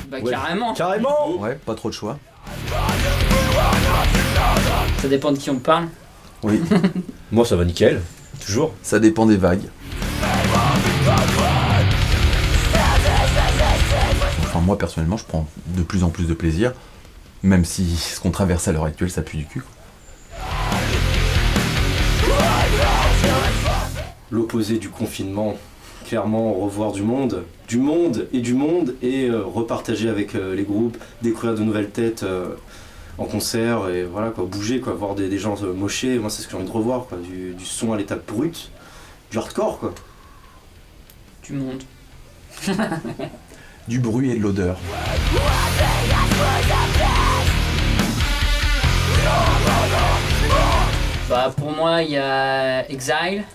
Bah Ouais. carrément. Carrément. Ouais, pas trop de choix. Ça dépend de qui on parle. Oui, Moi ça va nickel, toujours. ça dépend des vagues. Enfin, moi personnellement, je prends de plus en plus de plaisir, même si ce qu'on traverse à l'heure actuelle, ça pue du cul. L'opposé du confinement, clairement revoir du monde et repartager avec les groupes, découvrir de nouvelles têtes en concert et voilà quoi, bouger quoi, voir des gens mocher, moi c'est ce que j'ai envie de revoir quoi, du son à l'état brut, du hardcore quoi. Du monde. Du bruit et de l'odeur. Bah pour moi il y a Exile,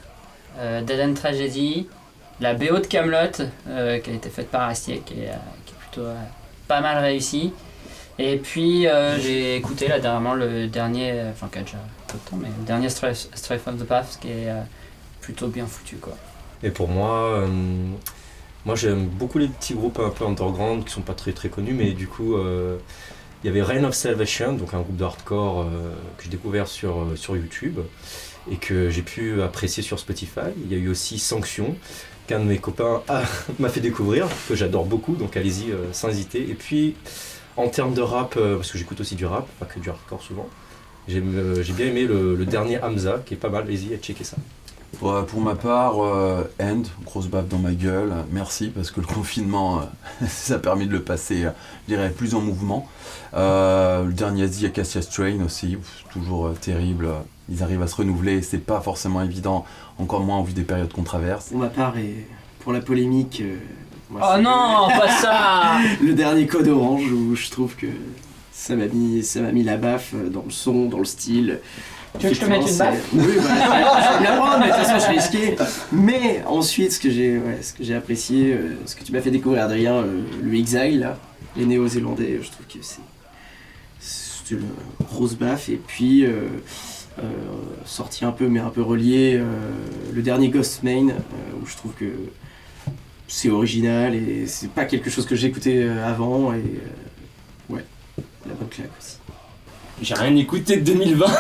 Dead End Tragedy, la BO de Camelot qui a été faite par Astier qui est plutôt pas mal réussi. Et puis j'ai écouté là dernièrement le dernier, enfin qui a déjà peu de temps, mais le dernier Strife of the Path qui est plutôt bien foutu quoi. Et pour moi, moi j'aime beaucoup les petits groupes un peu underground qui sont pas très très connus, mais du coup il y avait Reign of Salvation, donc un groupe de hardcore que j'ai découvert sur YouTube et que j'ai pu apprécier sur Spotify. Il y a eu aussi Sanction, qu'un de mes copains m'a fait découvrir, que j'adore beaucoup, donc allez-y sans hésiter. Et puis en termes de rap, parce que j'écoute aussi du rap, pas que du hardcore souvent, j'ai bien aimé le dernier Hamza, qui est pas mal, allez-y, checker ça. Pour ma part, End, grosse baffe dans ma gueule, merci parce que le confinement, ça a permis de le passer, je dirais, plus en mouvement. Le dernier Asie, Acacia Strain aussi, toujours terrible, ils arrivent à se renouveler, c'est pas forcément évident, encore moins en vue des périodes qu'on traverse. Pour ma part et pour la polémique, moi, Oh c'est non, pas ça. le dernier Code Orange où je trouve que ça m'a mis la baffe dans le son, dans le style. Tu veux que je te mette une baffe? Oui, bah, je vais bien prendre, mais de toute façon je suis risqué. Mais ensuite, ce que j'ai apprécié, ce que tu m'as fait découvrir Adrien, le Exile, là, les Néo-Zélandais, je trouve que c'est une grosse baffe. Et puis, sorti un peu, mais un peu relié, le dernier Ghost Main, où je trouve que c'est original et c'est pas quelque chose que j'écoutais avant. Et ouais, la bonne claque aussi. J'ai rien écouté de 2020. En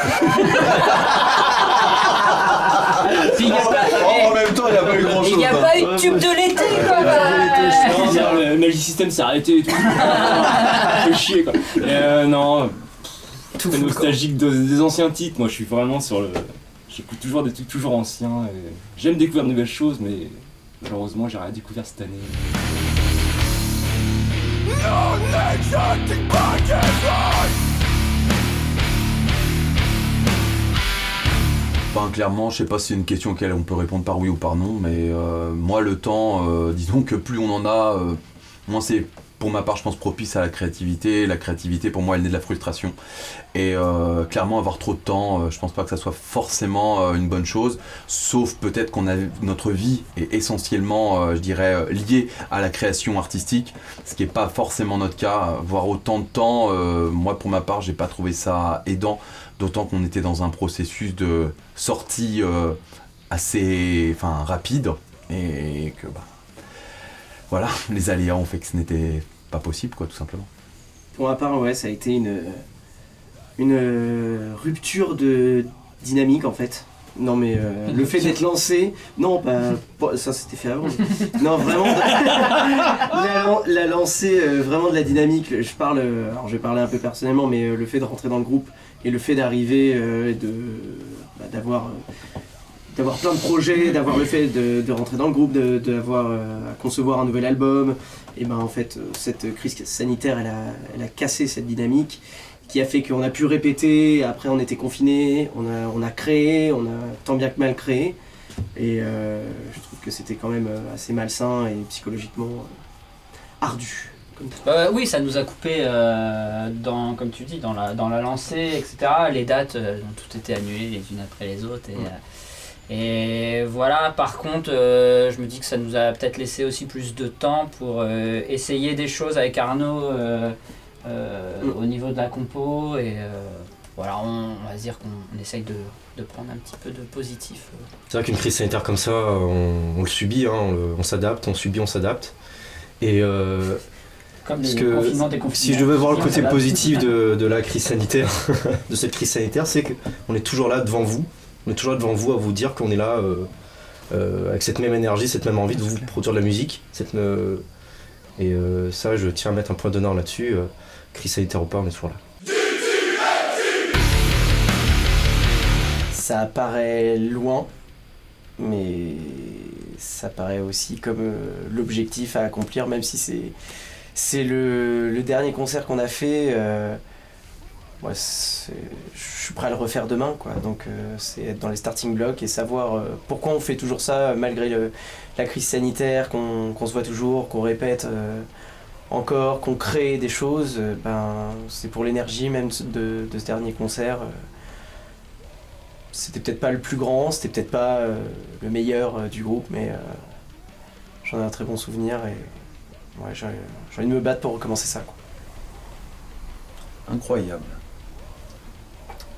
même temps, il n'y a pas eu grand Il chose. n'y a pas eu de tube de l'été quoi. Non, genre, le Magic System s'est arrêté et tout. Fait chier quoi. Non, Tout très fou, nostalgique des anciens titres. Moi je suis vraiment sur le. J'écoute toujours des trucs toujours anciens. Et j'aime découvrir de nouvelles choses, mais malheureusement j'ai rien découvert cette année. Enfin, clairement, je sais pas si c'est une question auquel on peut répondre par oui ou par non, mais moi, le temps, disons que plus on en a, moins c'est, pour ma part, je pense, propice à la créativité. La créativité, pour moi, elle naît de la frustration. Et clairement, avoir trop de temps, je pense pas que ça soit forcément une bonne chose, sauf peut-être notre vie est essentiellement, je dirais, liée à la création artistique, ce qui est pas forcément notre cas. Avoir autant de temps, moi, pour ma part, j'ai pas trouvé ça aidant. D'autant qu'on était dans un processus de sortie assez rapide et que voilà, les aléas ont fait que ce n'était pas possible quoi, tout simplement. Pour ma part, ouais, ça a été une rupture de dynamique en fait. Non mais le fait d'être lancé, non pas ça c'était fait avant. Non vraiment, la lancée vraiment de la dynamique. Alors je vais parler un peu personnellement, mais le fait de rentrer dans le groupe et le fait d'arriver, d'avoir plein de projets, d'avoir le fait de rentrer dans le groupe, d'avoir à concevoir un nouvel album, et ben en fait cette crise sanitaire elle a cassé cette dynamique qui a fait qu'on a pu répéter, après on était confinés, on a créé, on a tant bien que mal créé, et je trouve que c'était quand même assez malsain et psychologiquement ardu. Oui, ça nous a coupé, comme tu dis, dans la lancée, etc. Les dates ont toutes été annulées les unes après les autres. Et voilà, par contre, je me dis que ça nous a peut-être laissé aussi plus de temps pour essayer des choses avec Arnaud au niveau de la compo. Et voilà, on va se dire qu'on essaye de prendre un petit peu de positif. C'est vrai qu'une crise sanitaire comme ça, on le subit, hein, on s'adapte, on subit, on s'adapte. Et Comme parce les que confinements, déconfinements. si je devais voir le On côté s'adapte. positif de la crise sanitaire, de cette crise sanitaire, c'est qu'on est toujours là devant vous. On est toujours là devant vous à vous dire qu'on est là avec cette même énergie, cette même envie de vous produire de la musique. Ça, je tiens à mettre un point d'honneur là-dessus. Crise sanitaire ou pas, on est toujours là. Ça paraît loin, mais ça paraît aussi comme l'objectif à accomplir, même si c'est le dernier concert qu'on a fait. Ouais, je suis prêt à le refaire demain, quoi. Donc c'est être dans les starting blocks et savoir pourquoi on fait toujours ça malgré la crise sanitaire, qu'on se voit toujours, qu'on répète encore, qu'on crée des choses. C'est pour l'énergie même de ce dernier concert. C'était peut-être pas le plus grand, c'était peut-être pas le meilleur du groupe, mais j'en ai un très bon souvenir et ouais, j'ai envie de me battre pour recommencer ça, quoi. Incroyable.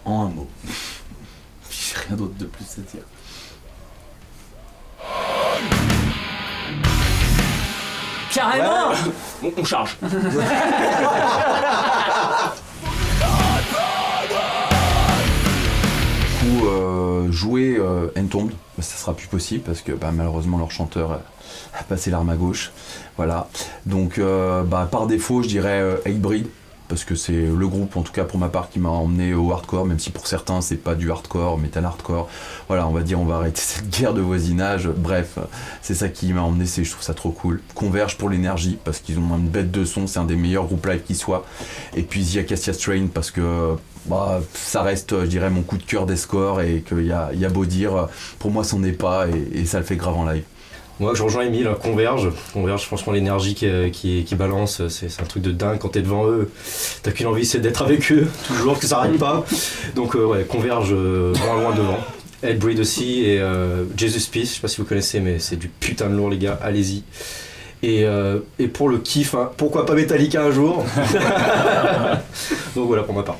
En un mot. J'ai rien d'autre de plus à dire. Carrément. On charge. Jouer Entombed, ça sera plus possible parce que malheureusement leur chanteur a passé l'arme à gauche. Voilà. Donc par défaut je dirais Hatebreed parce que c'est le groupe en tout cas pour ma part qui m'a emmené au hardcore, même si pour certains c'est pas du hardcore, metal hardcore. Voilà, on va dire on va arrêter cette guerre de voisinage. Bref, c'est ça qui m'a emmené, je trouve ça trop cool. Converge pour l'énergie parce qu'ils ont une bête de son, c'est un des meilleurs groupes live qui soit. Et puis The Acacia Strain parce que ça reste, je dirais, mon coup de cœur des scores et qu'il y a beau dire, pour moi c'en est pas et ça le fait grave en live. Moi, je rejoins Emile, Converge, franchement, l'énergie qui balance, c'est un truc de dingue. Quand t'es devant eux, t'as qu'une envie, c'est d'être avec eux, toujours, que ça arrête pas. Donc, Converge, loin devant. Hatebreed aussi, et Jesus Peace, je sais pas si vous connaissez, mais c'est du putain de lourd, les gars, allez-y. Et pour le kiff, hein, pourquoi pas Metallica un jour. Donc voilà pour ma part.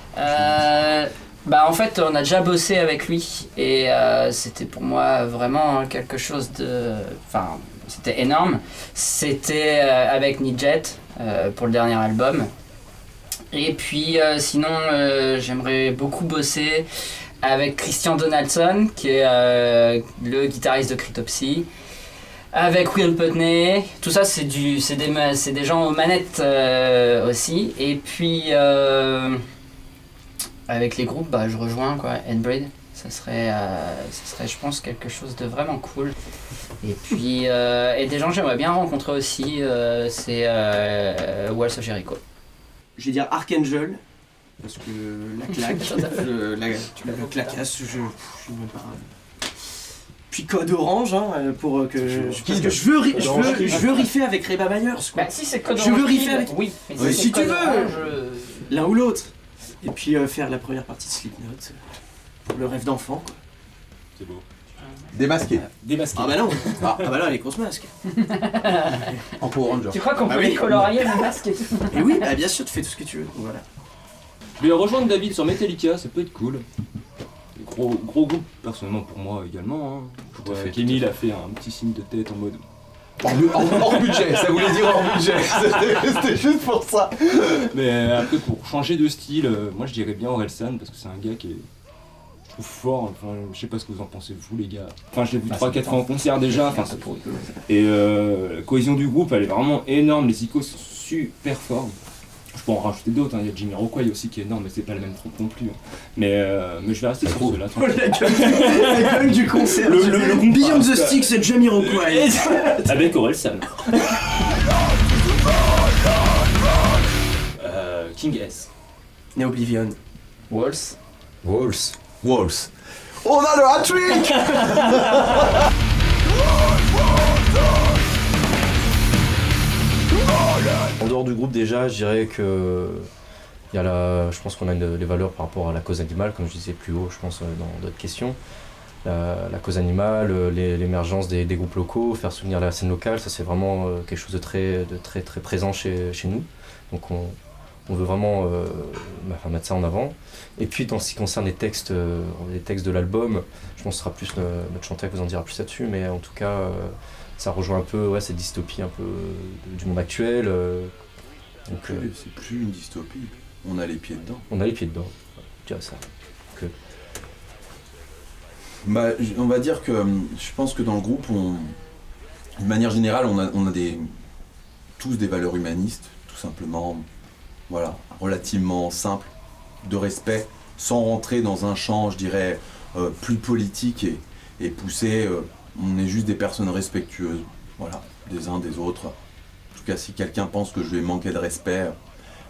En fait, on a déjà bossé avec lui et c'était pour moi vraiment quelque chose de... Enfin, c'était énorme. C'était avec Nidjet pour le dernier album. Et puis sinon, j'aimerais beaucoup bosser avec Christian Donaldson, qui est le guitariste de Cryptopsy. Avec Will Putney, tout ça c'est des gens aux manettes aussi. Et puis avec les groupes, je rejoins quoi, Hatebreed. Ça serait je pense quelque chose de vraiment cool. Et puis et des gens que j'aimerais bien rencontrer aussi, c'est Walls of Jericho. Je vais dire Archangel, parce que la claque, la clacasse, je même pas. Puis Code Orange, pour que parce que je veux riffer avec Reba Myers, quoi. Si c'est Code Je Orange, veux riffer avec. oui. Mais Ouais, si c'est tu Code veux. Orange, L'un ou l'autre. Et puis faire la première partie de Slipknot pour le rêve d'enfant, quoi. C'est beau. Démasqué. Démasqué. Ah bah non. Ah bah là, les grosses masques. En Power Ranger. Tu crois qu'on Ah peut oui. les colorier le masque et tout? Et oui, bien sûr, tu fais tout ce que tu veux. Voilà. Je vais rejoindre David sur Metallica, ça peut être cool. Gros groupe, personnellement pour moi également. Tout à fait, Kenny a fait un petit signe de tête en mode. Hors budget, ça voulait dire hors budget. C'était juste pour ça. Mais après, pour changer de style, moi je dirais bien Orelsan parce que c'est un gars qui est. Je trouve fort. Enfin, je sais pas ce que vous en pensez, vous les gars. Enfin, je l'ai vu 3-4 fois en concert déjà. Enfin, c'est pour rigoler. Et la cohésion du groupe, elle est vraiment énorme. Les icônes sont super forts. Je peux en rajouter d'autres, il y a Jamiroquai aussi qui est énorme, mais c'est pas le même trompe non plus. Mais je vais rester sur ceux-là. La gueule du concert. Le Beyond the Sticks et Jamiroquai. Avec Orelsan. King S. Oblivion. Walls. Walls. On a le hat-trick. En dehors du groupe déjà, je dirais que je pense qu'on a les valeurs par rapport à la cause animale, comme je disais plus haut, je pense dans d'autres questions. La cause animale, l'émergence des groupes locaux, faire souvenir la scène locale, ça c'est vraiment quelque chose de très présent chez nous. Donc On veut vraiment mettre ça en avant. Et puis dans ce qui concerne les textes de l'album, je pense que ce sera plus notre chanteur qui vous en dira plus là-dessus, mais en tout cas ça rejoint un peu cette dystopie un peu du monde actuel. C'est plus une dystopie, on a les pieds dedans. On a les pieds dedans, je dirais ça. On va dire que je pense que dans le groupe, de manière générale, on a tous des valeurs humanistes, tout simplement, voilà, relativement simple, de respect, sans rentrer dans un champ, je dirais, plus politique et poussé. On est juste des personnes respectueuses, voilà, des uns des autres. En tout cas, si quelqu'un pense que je vais manquer de respect,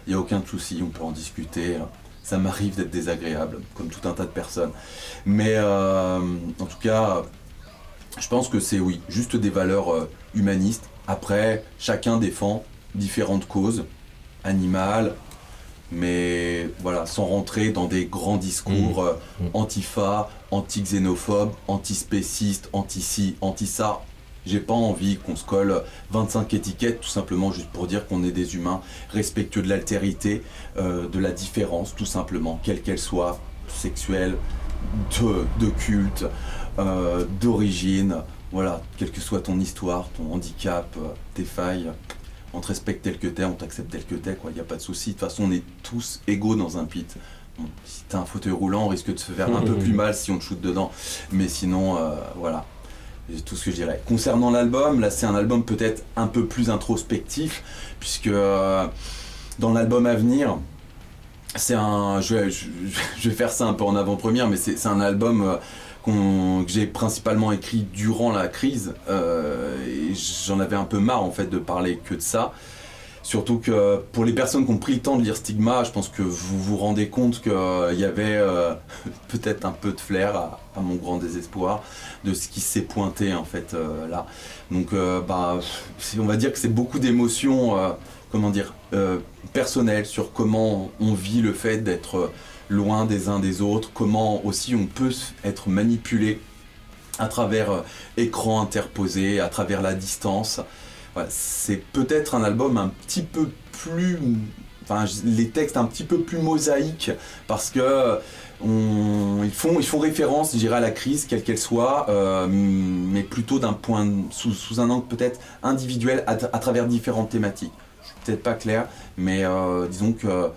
il n'y a aucun souci, on peut en discuter. Ça m'arrive d'être désagréable, comme tout un tas de personnes. Mais en tout cas, je pense que c'est, oui, juste des valeurs humanistes. Après, chacun défend différentes causes, animales, mais voilà, sans rentrer dans des grands discours antifa, anti-xénophobes, anti-spécistes, anti-ci, anti-ça. J'ai pas envie qu'on se colle 25 étiquettes, tout simplement juste pour dire qu'on est des humains respectueux de l'altérité, de la différence, tout simplement, quelle qu'elle soit, sexuelle, de culte, d'origine, voilà, quelle que soit ton histoire, ton handicap, tes failles. On te respecte tel que t'es, on t'accepte tel que t'es, quoi, y a pas de souci. De toute façon, on est tous égaux dans un pit. Bon, si t'as un fauteuil roulant, on risque de se faire un peu plus mal si on te shoot dedans. Mais sinon, voilà, c'est tout ce que je dirais. Concernant l'album, là c'est un album peut-être un peu plus introspectif, puisque dans l'album à venir, je vais faire ça un peu en avant-première, mais c'est un album que j'ai principalement écrit durant la crise, et j'en avais un peu marre en fait de parler que de ça. Surtout que pour les personnes qui ont pris le temps de lire Stigma, je pense que vous vous rendez compte qu'il y avait peut-être un peu de flair, à mon grand désespoir, de ce qui s'est pointé en fait là. Donc on va dire que c'est beaucoup d'émotions, personnelles sur comment on vit le fait d'être loin des uns des autres, comment aussi on peut être manipulé à travers écran interposé, à travers la distance. Voilà, c'est peut-être un album un petit peu plus, les textes un petit peu plus mosaïques, parce que ils font référence, je dirais, à la crise, quelle qu'elle soit, mais plutôt sous un angle peut-être individuel, à travers différentes thématiques. Je suis peut-être pas clair, mais disons que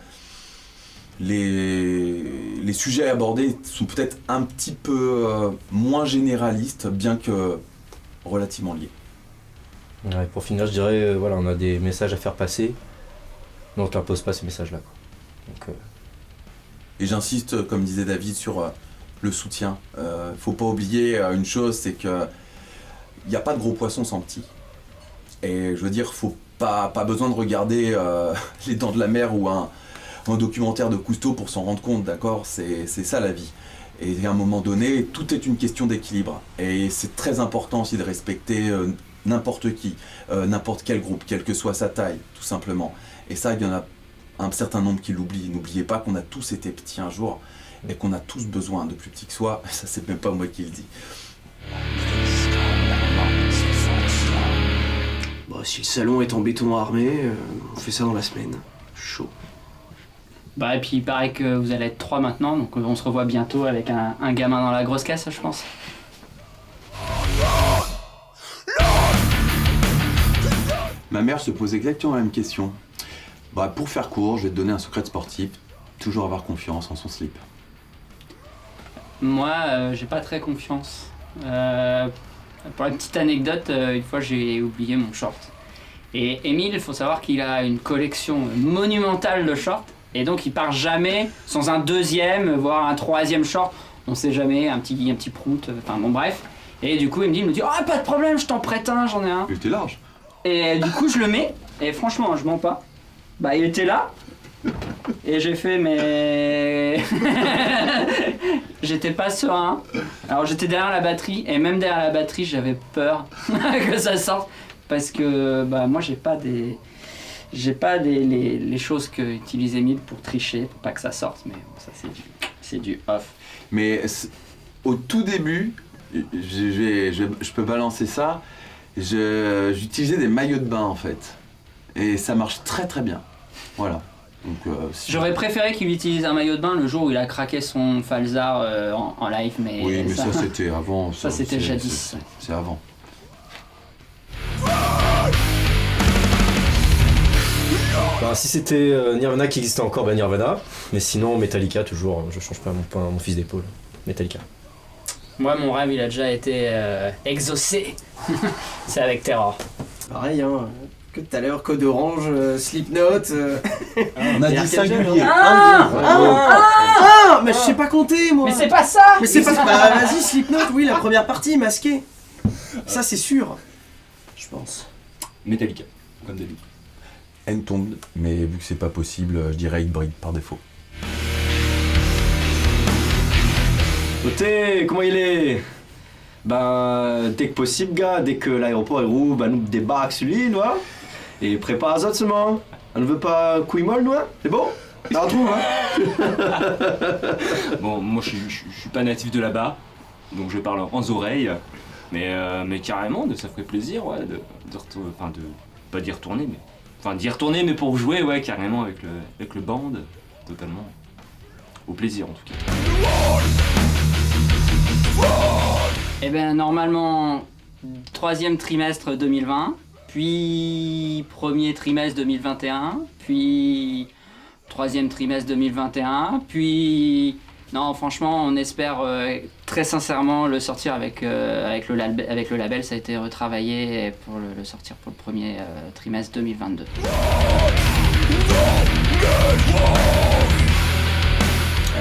les sujets abordés sont peut-être un petit peu moins généralistes, bien que relativement liés. Ouais, pour finir, je dirais, on a des messages à faire passer, mais on t'impose pas ces messages-là, quoi. Donc, Et j'insiste, comme disait David, sur le soutien. Faut pas oublier une chose, c'est que il n'y a pas de gros poissons sans petits. Et je veux dire, faut pas besoin de regarder Les Dents de la Mer ou un documentaire de Cousteau pour s'en rendre compte, d'accord ? C'est ça la vie. Et à un moment donné, tout est une question d'équilibre. Et c'est très important aussi de respecter n'importe qui, n'importe quel groupe, quelle que soit sa taille, tout simplement. Et ça, il y en a un certain nombre qui l'oublient. N'oubliez pas qu'on a tous été petits un jour et qu'on a tous besoin de plus petit que soi. Ça, c'est même pas moi qui le dis. Bon, si le salon est en béton armé, on fait ça dans la semaine. Chaud. Bah et puis il paraît que vous allez être 3 maintenant, donc on se revoit bientôt avec un gamin dans la grosse caisse, je pense. Ma mère se pose exactement la même question. Pour faire court, je vais te donner un secret sportif. Toujours avoir confiance en son slip. Moi, j'ai pas très confiance. Pour une petite anecdote, une fois j'ai oublié mon short. Et Émile, il faut savoir qu'il a une collection monumentale de shorts. Et donc il part jamais sans un deuxième, voire un troisième short. On sait jamais, un petit prout, enfin bon bref. Et du coup il me dit ah pas de problème, je t'en prête un, j'en ai un. Il était large. Et du coup je le mets, et franchement je mens pas. Bah il était là. Et j'ai fait mais... J'étais pas serein. Alors j'étais derrière la batterie, et même derrière la batterie j'avais peur que ça sorte. Parce que moi j'ai pas les choses que utilise Émile pour tricher, pour pas que ça sorte, mais bon, ça c'est du off. Mais au tout début, je peux balancer ça, j'utilisais des maillots de bain en fait. Et ça marche très très bien. Voilà. Donc, J'aurais préféré qu'il utilise un maillot de bain le jour où il a craqué son Falzar en live, mais... Oui, mais ça c'était avant. Ça c'était jadis. C'est avant. Bah, si c'était Nirvana qui existait encore, bah Nirvana. Mais sinon, Metallica, toujours, je change pas mon fils d'épaule. Metallica. Moi, mon rêve, il a déjà été exaucé. C'est avec Terror. Pareil, hein. Que tout à l'heure, Code Orange, Slipknot. On a et dit Arcade singulier. Jungle. Mais je sais pas compter, moi. Mais c'est pas ça. Mais c'est pas. Bah, vas-y, Slipknot, oui, la première partie, masquée. Ça, c'est sûr. Je pense. Metallica, comme d'habitude. Entombed, mais vu que c'est pas possible, je dirais Hatebreed par défaut. Notez, comment il est? Ben, dès que possible, gars, dès que l'aéroport est rouvre, ben, nous débarque sur l'île, nous, hein. Et prépare les autres seulement. On ne veut pas couille molle, nous, hein. C'est bon? Ça retrouve, hein. Bon, moi je suis pas natif de là-bas, donc je parle en oreilles, mais carrément, ça ferait plaisir, ouais, pas d'y retourner, mais. Enfin, d'y retourner, mais pour jouer, ouais, carrément, avec le band, totalement. Au plaisir, en tout cas. Eh ben, normalement, 3e trimestre 2020, puis 1er trimestre 2021, puis 3e trimestre 2021, puis... Non, franchement, on espère très sincèrement le sortir avec le label. Ça a été retravaillé pour le sortir pour le 1er trimestre 2022.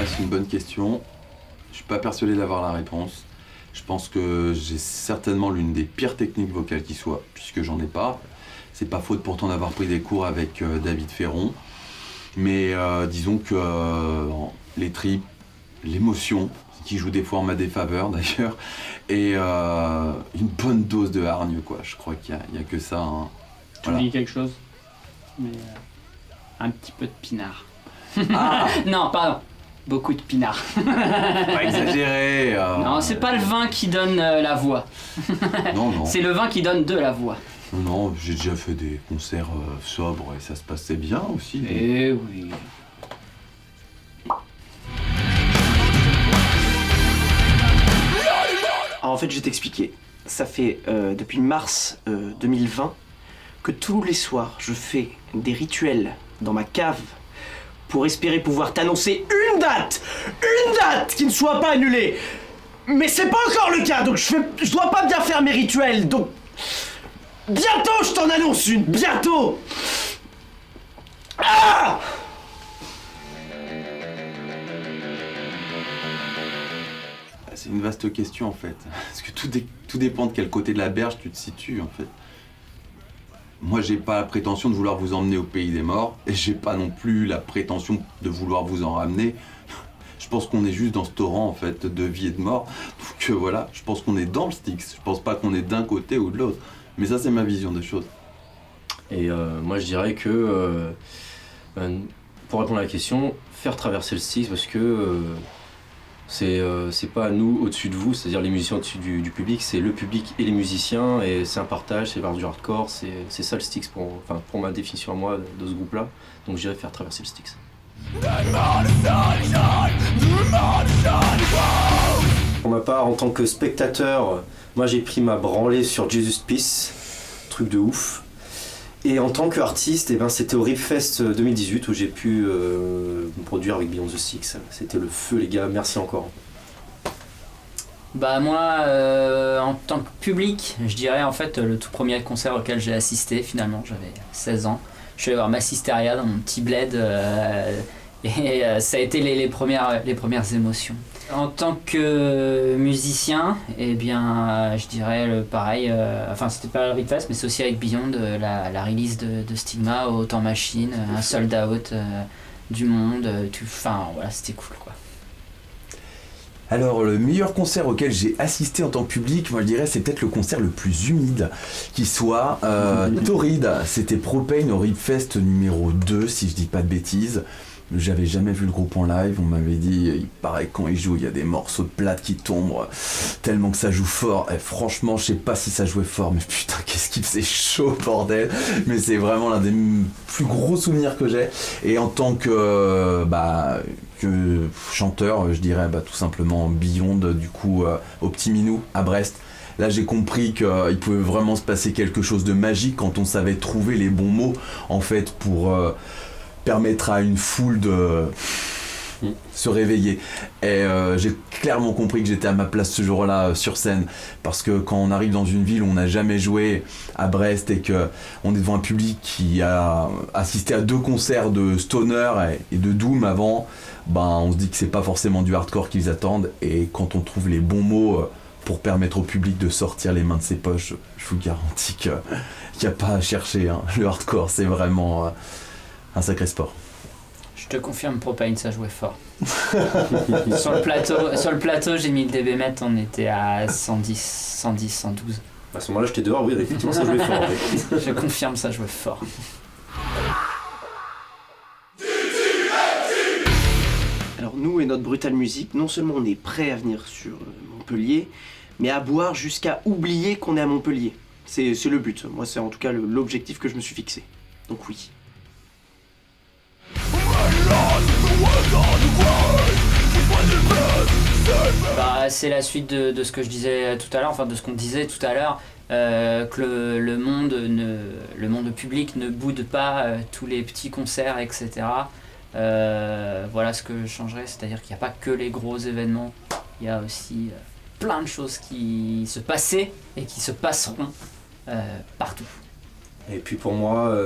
C'est une bonne question. Je suis pas persuadé d'avoir la réponse. Je pense que j'ai certainement l'une des pires techniques vocales qui soit, puisque j'en ai pas. C'est pas faute pourtant d'avoir pris des cours avec David Ferron. Mais disons que les tripes, l'émotion, qui joue des fois en ma défaveur d'ailleurs, et une bonne dose de hargne, quoi. Je crois qu'il y a que ça. Hein. Tu Voilà. dis quelque chose, mais un petit peu de pinard. Ah, Non, pardon, beaucoup de pinard. pas exagéré. Non, c'est pas le vin qui donne la voix. Non. C'est le vin qui donne de la voix. Non, j'ai déjà fait des concerts sobres et ça se passait bien aussi. Eh oui. Alors, en fait, je vais t'expliquer. Ça fait depuis mars 2020 que tous les soirs, je fais des rituels dans ma cave pour espérer pouvoir t'annoncer une date qui ne soit pas annulée. Mais c'est pas encore le cas, donc je dois pas bien faire mes rituels, donc bientôt je t'en annonce une, bientôt. Ah! C'est une vaste question en fait, parce que tout dépend de quel côté de la berge tu te situes en fait. Moi j'ai pas la prétention de vouloir vous emmener au pays des morts, et j'ai pas non plus la prétention de vouloir vous en ramener. Je pense qu'on est juste dans ce torrent en fait de vie et de mort, donc voilà, je pense qu'on est dans le Styx, je pense pas qu'on est d'un côté ou de l'autre, mais ça c'est ma vision des choses. Et moi je dirais que, pour répondre à la question, faire traverser le Styx, parce que c'est pas nous au-dessus de vous, c'est-à-dire les musiciens au-dessus du public, c'est le public et les musiciens, et c'est un partage, c'est vers du hardcore, c'est ça le Styx pour ma définition à moi de ce groupe-là, donc je dirais faire traverser le Styx. Pour ma part, en tant que spectateur, moi j'ai pris ma branlée sur Jesus Peace, truc de ouf. Et en tant qu'artiste, c'était au Ripfest 2018 où j'ai pu me produire avec Beyond the Six. C'était le feu les gars, merci encore. Bah moi, en tant que public, je dirais en fait le tout premier concert auquel j'ai assisté finalement, j'avais 16 ans. Je suis allé voir Massisteria dans mon petit bled et ça a été les premières émotions. En tant que musicien, eh bien je dirais pareil, enfin c'était pas le Ripfest mais c'est aussi avec Beyond, la release de Stigma au Temps Machine, un sold out du monde, enfin voilà c'était cool quoi. Alors, le meilleur concert auquel j'ai assisté en tant que public, moi je dirais, c'est peut-être le concert le plus humide qui soit. Torride, c'était Propane au Ripfest numéro 2, si je dis pas de bêtises. J'avais jamais vu le groupe en live, on m'avait dit, il paraît que quand ils jouent, il y a des morceaux de plate qui tombent tellement que ça joue fort. Et franchement, je sais pas si ça jouait fort, mais putain, qu'est-ce qu'il faisait chaud, bordel. Mais c'est vraiment l'un des plus gros souvenirs que j'ai. Et en tant que chanteur, je dirais tout simplement Beyond, du coup, au Petit Minou, à Brest. Là, j'ai compris qu'il pouvait vraiment se passer quelque chose de magique quand on savait trouver les bons mots, en fait, pour permettre à une foule de se réveiller. Et j'ai clairement compris que j'étais à ma place ce jour-là sur scène, parce que quand on arrive dans une ville où on n'a jamais joué, à Brest, et qu'on est devant un public qui a assisté à 2 concerts de stoner et de doom avant, on se dit que c'est pas forcément du hardcore qu'ils attendent, et quand on trouve les bons mots pour permettre au public de sortir les mains de ses poches, je vous garantis qu'il n'y a pas à chercher, hein. Le hardcore, c'est vraiment un sacré sport. Je te confirme, Propane, ça jouait fort. Sur le plateau, j'ai mis le dBm, on était à 110, 112. À ce moment-là, j'étais dehors, oui, effectivement, ça jouait fort. Je confirme, ça jouait fort. Alors nous et notre Brutal Music, non seulement on est prêt à venir sur Montpellier, mais à boire jusqu'à oublier qu'on est à Montpellier. C'est le but. Moi, c'est en tout cas l'objectif que je me suis fixé. Donc oui. C'est la suite de ce que je disais tout à l'heure, enfin de ce qu'on disait tout à l'heure, que le monde public ne boude pas tous les petits concerts, etc. Voilà ce que je changerais, c'est-à-dire qu'il n'y a pas que les gros événements, il y a aussi plein de choses qui se passaient et qui se passeront partout. Et puis pour moi,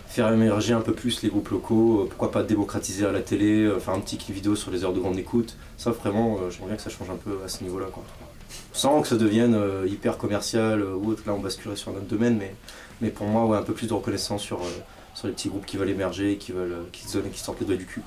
faire émerger un peu plus les groupes locaux, pourquoi pas démocratiser à la télé, faire un petit clip vidéo sur les heures de grande écoute, ça vraiment, j'aimerais bien que ça change un peu à ce niveau-là, quoi. Sans que ça devienne hyper commercial ou autre, là on basculerait sur un autre domaine, mais pour moi, ouais, un peu plus de reconnaissance sur les petits groupes qui veulent émerger, qui sortent les doigts du cul.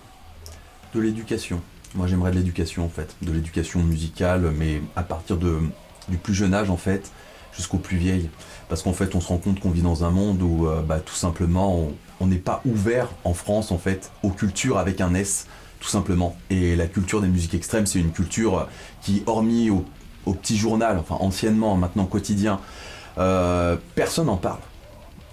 De l'éducation. Moi j'aimerais de l'éducation en fait, de l'éducation musicale, mais à partir du plus jeune âge en fait, jusqu'au plus vieil. Parce qu'en fait on se rend compte qu'on vit dans un monde où tout simplement on n'est pas ouvert en France en fait aux cultures avec un S, tout simplement. Et la culture des musiques extrêmes, c'est une culture qui, hormis au petit journal, enfin anciennement, maintenant quotidien, personne n'en parle.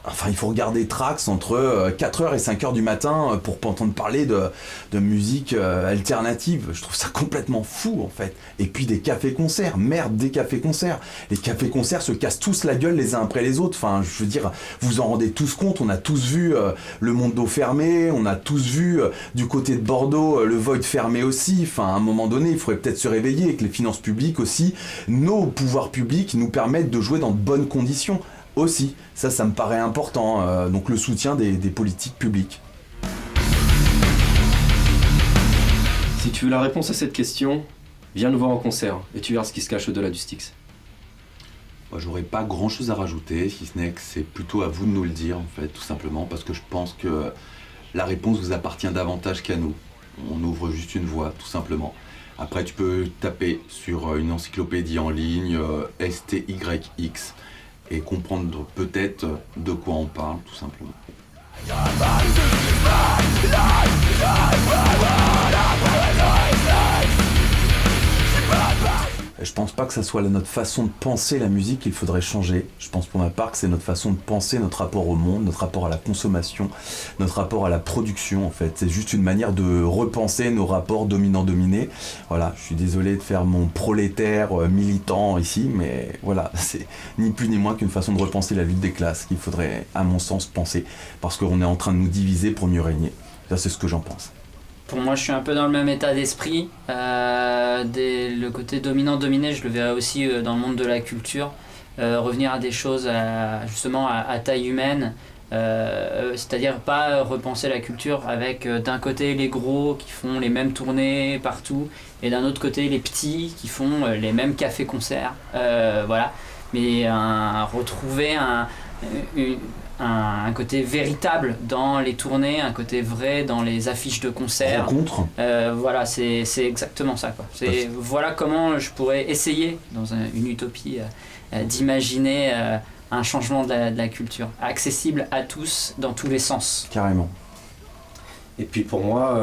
Enfin, il faut regarder Trax entre 4h et 5h du matin pour pas entendre parler de musique alternative. Je trouve ça complètement fou, en fait. Et puis des cafés-concerts. Merde, des cafés-concerts. Les cafés-concerts se cassent tous la gueule les uns après les autres. Enfin, je veux dire, vous en rendez tous compte. On a tous vu le Monde d'eau fermé. On a tous vu du côté de Bordeaux le Void fermé aussi. Enfin, à un moment donné, il faudrait peut-être se réveiller et que les finances publiques aussi, nos pouvoirs publics nous permettent de jouer dans de bonnes conditions. Aussi, ça me paraît important, donc le soutien des politiques publiques. Si tu veux la réponse à cette question, viens nous voir en concert et tu verras ce qui se cache au-delà du Styx. J'aurais pas grand chose à rajouter, si ce n'est que c'est plutôt à vous de nous le dire, en fait, tout simplement, parce que je pense que la réponse vous appartient davantage qu'à nous. On ouvre juste une voie, tout simplement. Après, tu peux taper sur une encyclopédie en ligne, STYX, et comprendre peut-être de quoi on parle, tout simplement. Je pense pas que ça soit notre façon de penser la musique qu'il faudrait changer. Je pense pour ma part que c'est notre façon de penser notre rapport au monde, notre rapport à la consommation, notre rapport à la production en fait. C'est juste une manière de repenser nos rapports dominant-dominé. Voilà, je suis désolé de faire mon prolétaire militant ici, mais voilà, c'est ni plus ni moins qu'une façon de repenser la lutte des classes qu'il faudrait, à mon sens, penser. Parce qu'on est en train de nous diviser pour mieux régner. Ça, c'est ce que j'en pense. Pour moi, je suis un peu dans le même état d'esprit. Le côté dominant-dominé, je le verrais aussi dans le monde de la culture. Revenir à des choses justement à taille humaine. C'est-à-dire pas repenser la culture avec d'un côté les gros qui font les mêmes tournées partout et d'un autre côté les petits qui font les mêmes cafés-concerts. Voilà. Mais retrouver un côté véritable dans les tournées, un côté vrai dans les affiches de concerts. Rencontre. Voilà, c'est exactement ça, quoi. Voilà comment je pourrais essayer, dans une utopie, d'imaginer un changement de la culture, accessible à tous dans tous les sens. Carrément. Et puis pour moi,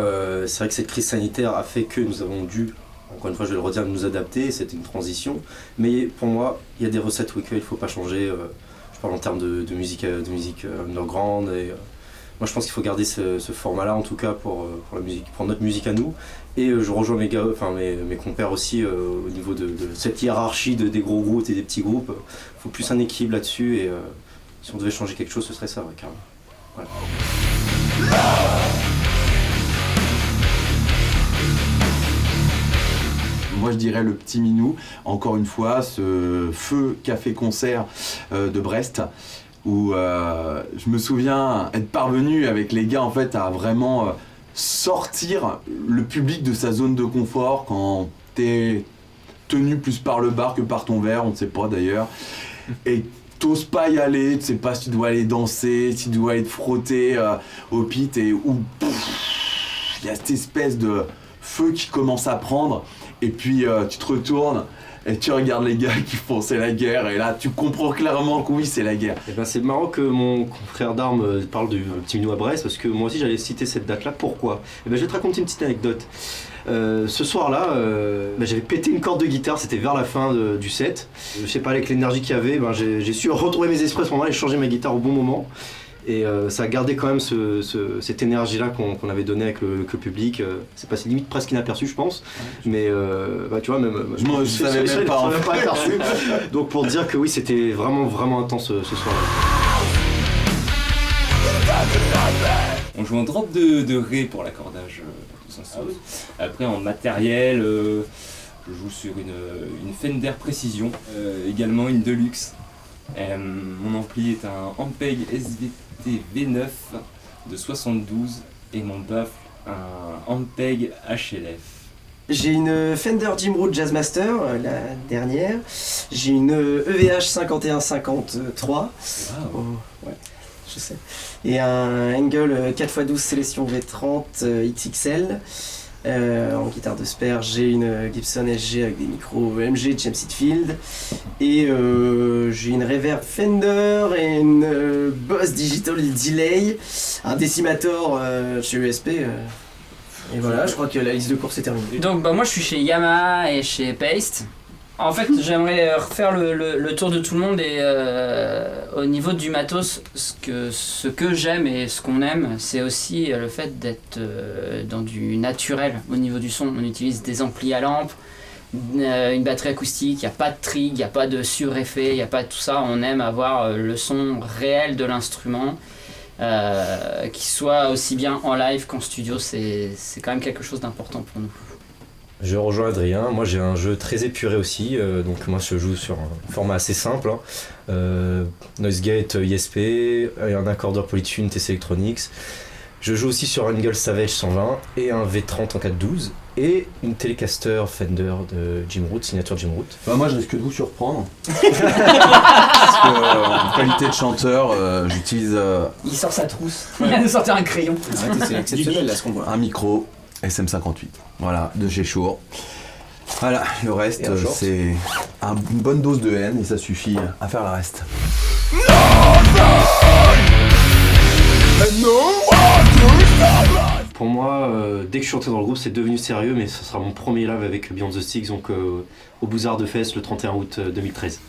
c'est vrai que cette crise sanitaire a fait que nous avons dû, encore une fois je vais le redire, nous adapter, c'était une transition. Mais pour moi, il y a des recettes qu'il ne faut pas changer. Je parle en termes de musique underground. Et, moi je pense qu'il faut garder ce format-là en tout cas pour notre musique à nous. Et je rejoins mes compères aussi au niveau de cette hiérarchie des gros groupes et des petits groupes. Il faut plus un équilibre là-dessus et si on devait changer quelque chose, ce serait ça, ouais, carrément. Voilà. Moi je dirais le petit Minou, encore une fois, ce feu café-concert de Brest, où je me souviens être parvenu avec les gars en fait à vraiment sortir le public de sa zone de confort quand t'es tenu plus par le bar que par ton verre, on ne sait pas d'ailleurs, et t'oses pas y aller, tu sais pas si tu dois aller danser, si tu dois aller te frotter au pit, et où il y a cette espèce de feu qui commence à prendre, et puis tu te retournes et tu regardes les gars qui font c'est la guerre, et là tu comprends clairement que oui c'est la guerre. Et ben c'est marrant que mon frère d'armes parle du petit Minou à Brest, parce que moi aussi j'allais citer cette date là. Pourquoi? Et ben je vais te raconter une petite anecdote. Ce soir-là, j'avais pété une corde de guitare, c'était vers la fin du set. Je sais pas, avec l'énergie qu'il y avait, j'ai su retrouver mes esprits à ce moment-là et changer ma guitare au bon moment. Et ça a gardé quand même cette énergie-là qu'on avait donnée avec le public. C'est passé limite presque inaperçu, je pense. Mais tu vois, même. Je savais même pas. Aperçu. Donc pour dire que oui, c'était vraiment, vraiment intense ce soir-là. On joue en drop de Ré pour l'accordage. Après en matériel, je joue sur une Fender Precision, également une Deluxe. Mon ampli est un Ampeg SVT V9 de 72 et mon baffle un Ampeg HLF. J'ai une Fender Jim Root Jazzmaster, la dernière. J'ai une EVH 5153. Wow. Ouais, je sais. Et un Engel 4x12 Selection V30 XXL. En guitare de Sper, j'ai une Gibson SG avec des micros EMG de James Hetfield. Et j'ai une Reverb Fender et une Boss Digital Delay, un Decimator chez USP. Et voilà, je crois que la liste de courses est terminée. Donc moi je suis chez Yamaha et chez Paste. En fait j'aimerais refaire le tour de tout le monde et au niveau du matos, ce que j'aime et ce qu'on aime, c'est aussi le fait d'être dans du naturel au niveau du son. On utilise des amplis à lampe, une batterie acoustique, il n'y a pas de trig, il n'y a pas de sureffet, il n'y a pas de tout ça. On aime avoir le son réel de l'instrument. Qui soit aussi bien en live qu'en studio, c'est quand même quelque chose d'important pour nous. Je rejoins Adrien, moi j'ai un jeu très épuré aussi, donc moi je joue sur un format assez simple, Noise Gate ISP, un accordeur Polytune TC Electronics. Je joue aussi sur un Engel Savage 120 et un V30 en 4/12 et une Telecaster Fender de Jim Root, signature Jim Root. Bah moi je risque de vous surprendre. Parce que en qualité de chanteur, j'utilise Il sort sa trousse, il vient de sortir un crayon. Arrêtez, c'est exceptionnel là ce qu'on voit. un micro SM58, voilà, de chez Shure. Voilà, le reste c'est une bonne dose de haine et ça suffit à faire le reste. Pour moi, dès que je suis entré dans le groupe, c'est devenu sérieux, mais ce sera mon premier live avec Beyond the Sticks, donc au Bouzard de Fès le 31 août 2013.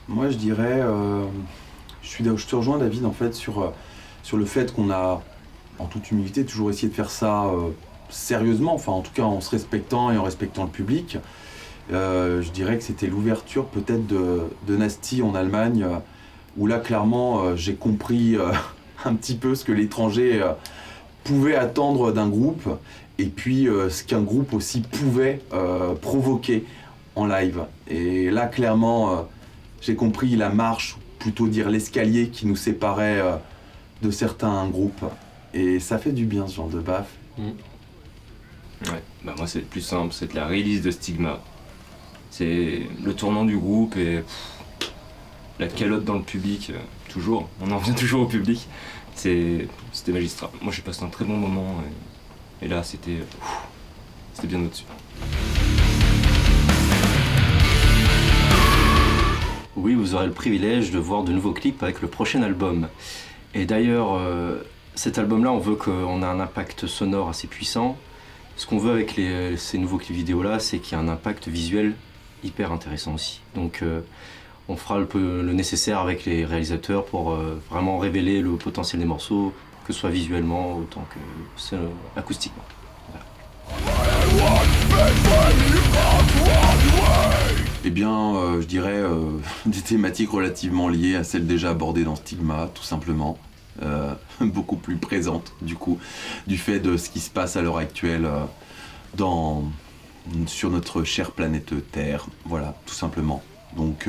Moi je dirais, je te rejoins David en fait sur le fait qu'on a, en toute humilité, toujours essayé de faire ça sérieusement, enfin en tout cas en se respectant et en respectant le public. Je dirais que c'était l'ouverture peut-être de Nasty en Allemagne, où là clairement j'ai compris un petit peu ce que l'étranger pouvait attendre d'un groupe, et puis ce qu'un groupe aussi pouvait provoquer en live. Et là clairement j'ai compris la marche, ou plutôt dire l'escalier qui nous séparait de certains groupes. Et ça fait du bien ce genre de baffe. Ouais, bah moi c'est le plus simple, c'est la release de Stigma. C'est le tournant du groupe et la calotte dans le public, toujours, on en revient toujours au public. C'était magistral. Moi j'ai passé un très bon moment et là c'était bien au-dessus. Oui, vous aurez le privilège de voir de nouveaux clips avec le prochain album. Et d'ailleurs, cet album-là, on veut qu'on ait un impact sonore assez puissant. Ce qu'on veut avec ces nouveaux clips vidéo-là, c'est qu'il y ait un impact visuel hyper intéressant aussi. Donc on fera le nécessaire avec les réalisateurs pour vraiment révéler le potentiel des morceaux, que ce soit visuellement autant que acoustiquement. Voilà. Eh bien, je dirais des thématiques relativement liées à celles déjà abordées dans Stigma, tout simplement. Beaucoup plus présentes, du coup, du fait de ce qui se passe à l'heure actuelle sur notre chère planète Terre. Voilà, tout simplement. Donc,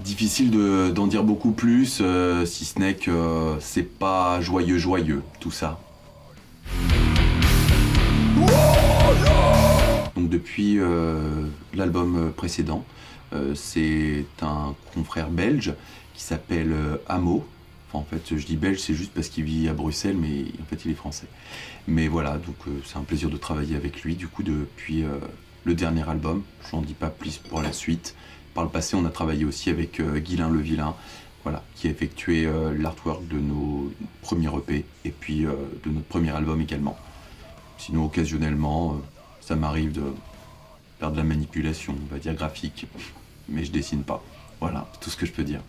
difficile d'en dire beaucoup plus, si ce n'est que c'est pas joyeux, tout ça. Donc depuis l'album précédent, c'est un confrère belge qui s'appelle Amo. Enfin, en fait, je dis belge, c'est juste parce qu'il vit à Bruxelles, mais en fait, il est français. Mais voilà, donc c'est un plaisir de travailler avec lui, du coup, depuis le dernier album. Je n'en dis pas plus pour la suite. Par le passé, on a travaillé aussi avec Guilain le Vilain, voilà, qui a effectué l'artwork de nos premiers EP et puis de notre premier album également. Sinon, occasionnellement, ça m'arrive de faire de la manipulation, on va dire graphique, mais je dessine pas. Voilà, c'est tout ce que je peux dire.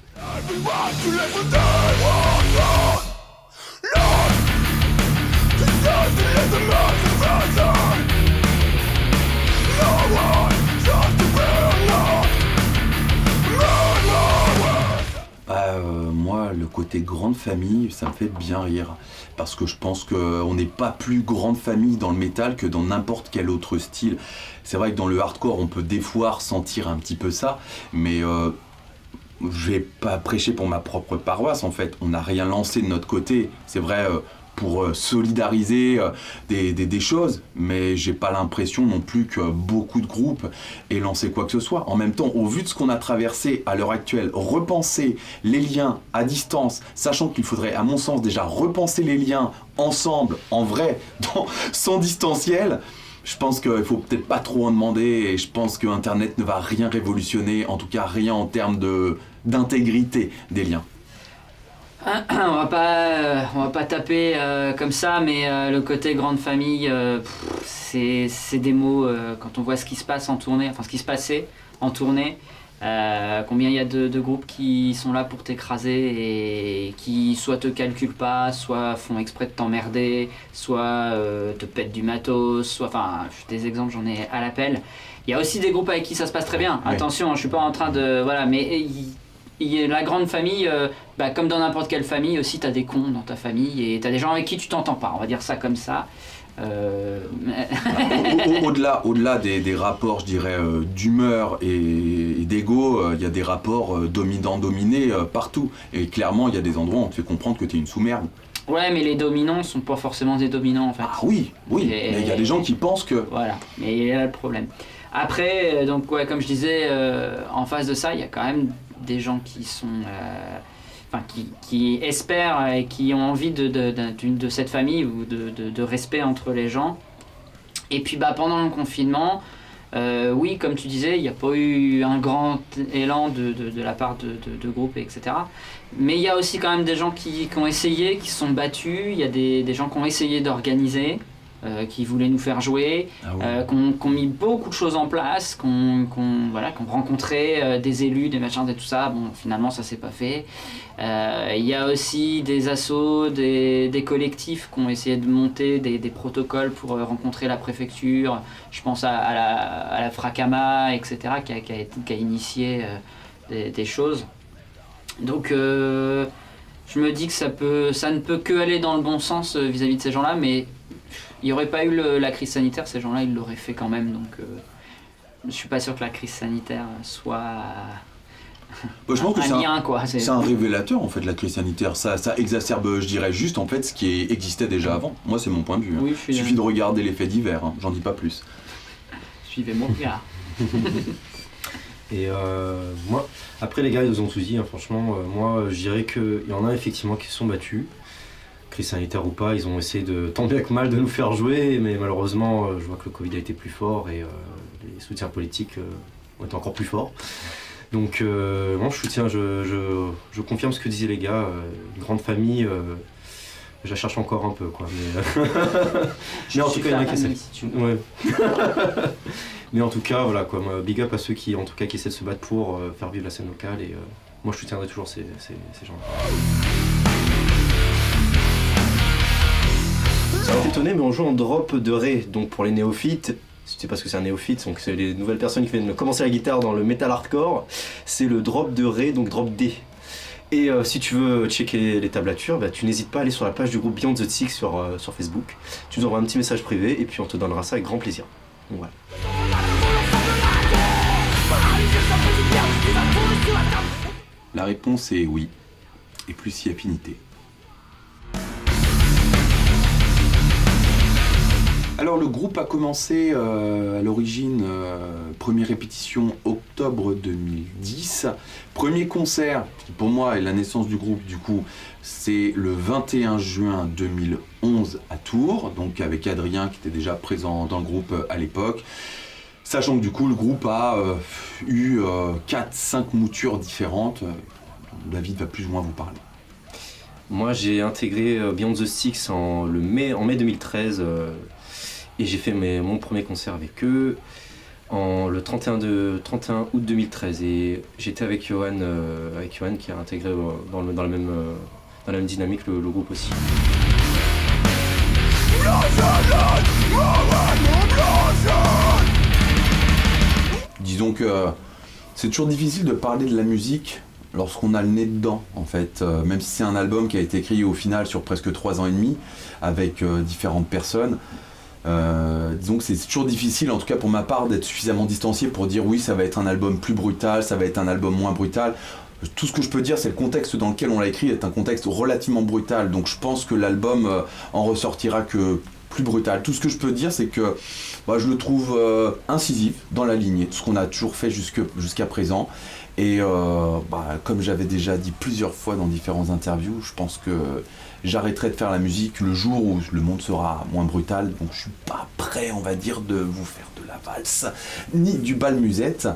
Moi, le côté grande famille, ça me fait bien rire. Parce que je pense qu'on n'est pas plus grande famille dans le métal que dans n'importe quel autre style. C'est vrai que dans le hardcore, on peut des fois ressentir un petit peu ça, mais je vais pas prêcher pour ma propre paroisse en fait. On n'a rien lancé de notre côté. C'est vrai, pour solidariser des choses, mais j'ai pas l'impression non plus que beaucoup de groupes aient lancé quoi que ce soit. En même temps, au vu de ce qu'on a traversé à l'heure actuelle, repenser les liens à distance, sachant qu'il faudrait à mon sens déjà repenser les liens ensemble, en vrai, sans distanciel, je pense qu'il faut peut-être pas trop en demander et je pense que Internet ne va rien révolutionner, en tout cas rien en termes d'intégrité des liens. On va pas taper comme ça, mais le côté grande famille, c'est des mots quand on voit ce qui se passe en tournée, enfin ce qui se passait en tournée. Combien il y a de groupes qui sont là pour t'écraser et qui soit te calculent pas, soit font exprès de t'emmerder, soit te pètent du matos, soit, enfin, des exemples j'en ai à l'appel. Il y a aussi des groupes avec qui ça se passe très bien. Attention, je suis pas en train de, voilà, mais la grande famille, comme dans n'importe quelle famille aussi, t'as des cons dans ta famille et t'as des gens avec qui tu t'entends pas. On va dire ça comme ça. Au-delà des rapports, je dirais, d'humeur et d'ego, il y a des rapports dominant-dominé partout. Et clairement, il y a des endroits où on te fait comprendre que t'es une sous-merde. Ouais, mais les dominants sont pas forcément des dominants en fait. Ah oui, mais il y a des gens qui pensent que... Voilà, mais il y a là le problème. Après, donc ouais, comme je disais, en face de ça, il y a quand même des gens qui sont... qui espèrent et qui ont envie de cette famille ou de respect entre les gens. Et puis pendant le confinement, oui, comme tu disais, il n'y a pas eu un grand élan de la part de groupes, etc. Mais il y a aussi quand même des gens qui ont essayé, qui se sont battus. Il y a des gens qui ont essayé d'organiser, qui voulaient nous faire jouer, qui ont mis beaucoup de choses en place, qui ont rencontré des élus, des machins et tout ça. Bon, finalement, ça s'est pas fait. Il y a aussi des assos, des collectifs qui ont essayé de monter des protocoles pour rencontrer la préfecture. Je pense à la Fracama, etc., qui a initié des choses. Donc, je me dis que ça ne peut que aller dans le bon sens vis-à-vis de ces gens-là, mais il n'y aurait pas eu la crise sanitaire, ces gens-là, ils l'auraient fait quand même. Donc, je ne suis pas sûr que la crise sanitaire soit... je pense que c'est un révélateur en fait, la crise sanitaire. Ça exacerbe, je dirais, juste en fait ce qui existait déjà avant. Moi, c'est mon point de vue. Oui, il suffit de regarder les faits divers, j'en dis pas plus. Suivez mon regard. Et moi, après les gars, ils nous ont tout dit, franchement, moi je dirais qu'il y en a effectivement qui se sont battus. Crise sanitaire ou pas, ils ont essayé de tant bien que mal de nous faire jouer, mais malheureusement, je vois que le Covid a été plus fort et les soutiens politiques ont été encore plus forts. Donc moi je soutiens, je confirme ce que disaient les gars, une grande famille, je la cherche encore un peu quoi. Mais en tout cas il y en a qui essaient. Ouais. Mais en tout cas voilà quoi, big up à ceux qui en tout cas qui essaient de se battre pour faire vivre la scène locale et moi je soutiendrai toujours ces gens-là. Ça va t'étonner mais on joue en drop de Ré, donc pour les néophytes. Si tu sais pas ce que c'est un néophyte, donc c'est les nouvelles personnes qui viennent commencer la guitare dans le metal hardcore, c'est le drop de Ré, donc drop D. Et si tu veux checker les tablatures, tu n'hésites pas à aller sur la page du groupe Beyond the Six sur Facebook. Tu nous envoies un petit message privé et puis on te donnera ça avec grand plaisir. Donc voilà. La réponse est oui, et plus si affinité. Alors le groupe a commencé à l'origine, première répétition octobre 2010. Premier concert, qui pour moi est la naissance du groupe du coup, c'est le 21 juin 2011 à Tours, donc avec Adrien qui était déjà présent dans le groupe à l'époque. Sachant que du coup le groupe a eu 4-5 moutures différentes, David va plus ou moins vous parler. Moi j'ai intégré Beyond the Six en mai 2013. Et j'ai fait mon premier concert avec eux le 31 août 2013. Et j'étais avec Johan qui a intégré dans la même dynamique le groupe aussi. Disons que c'est toujours difficile de parler de la musique lorsqu'on a le nez dedans en fait. Même si c'est un album qui a été écrit au final sur presque 3 ans et demi avec différentes personnes. Disons que c'est toujours difficile, en tout cas pour ma part, d'être suffisamment distancié pour dire oui, ça va être un album plus brutal, ça va être un album moins brutal. Tout ce que je peux dire, c'est le contexte dans lequel on l'a écrit est un contexte relativement brutal, donc je pense que l'album en ressortira que plus brutal. Tout ce que je peux dire, c'est que je le trouve incisif dans la lignée, tout ce qu'on a toujours fait jusqu'à présent. Et comme j'avais déjà dit plusieurs fois dans différentes interviews, je pense que j'arrêterai de faire la musique le jour où le monde sera moins brutal. Donc je suis pas prêt, on va dire, de vous faire de la valse, ni du bal musette.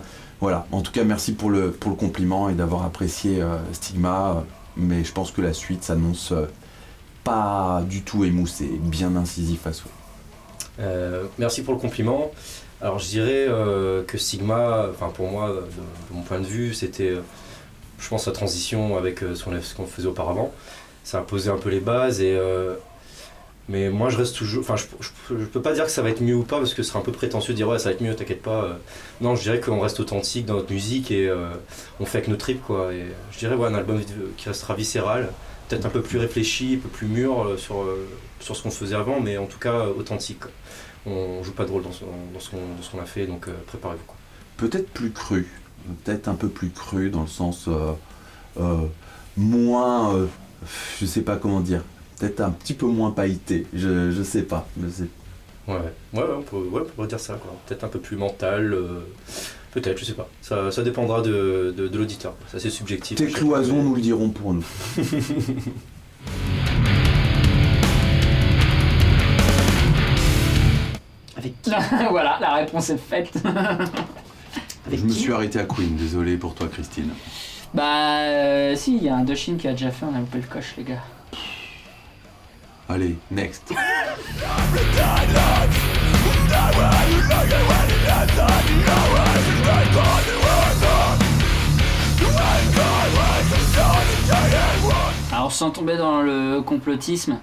Voilà, en tout cas merci pour le compliment et d'avoir apprécié Stigma. Mais je pense que la suite s'annonce pas du tout émoussée, bien incisif à soi. Merci pour le compliment. Alors je dirais que Stigma, pour moi, de mon point de vue, c'était, je pense, la transition avec ce qu'on faisait auparavant. Ça a posé un peu les bases, mais moi je reste toujours... je peux pas dire que ça va être mieux ou pas, parce que ce serait un peu prétentieux de dire ouais ça va être mieux, t'inquiète pas. Non, je dirais qu'on reste authentique dans notre musique et on fait avec nos tripes quoi. Et je dirais un album qui restera viscéral, peut-être un peu plus réfléchi, un peu plus mûr sur ce qu'on faisait avant, mais en tout cas authentique. On joue pas de rôle dans ce qu'on a fait, donc préparez-vous quoi. Peut-être plus cru, peut-être un peu plus cru dans le sens moins, je sais pas comment dire, peut-être un petit peu moins pailleté, je sais pas. Ouais, on peut dire ça quoi. Peut-être un peu plus mental, peut-être, je sais pas. Ça dépendra de l'auditeur, ça c'est subjectif. Tes cloisons nous le diront pour nous. Avec qui? Voilà, la réponse est faite. Je me suis arrêté à Queen, désolé pour toi Christine. Si, il y a un Doshin qui a déjà fait, on a loupé le coche les gars. Allez, next. Alors sans tomber dans le complotisme,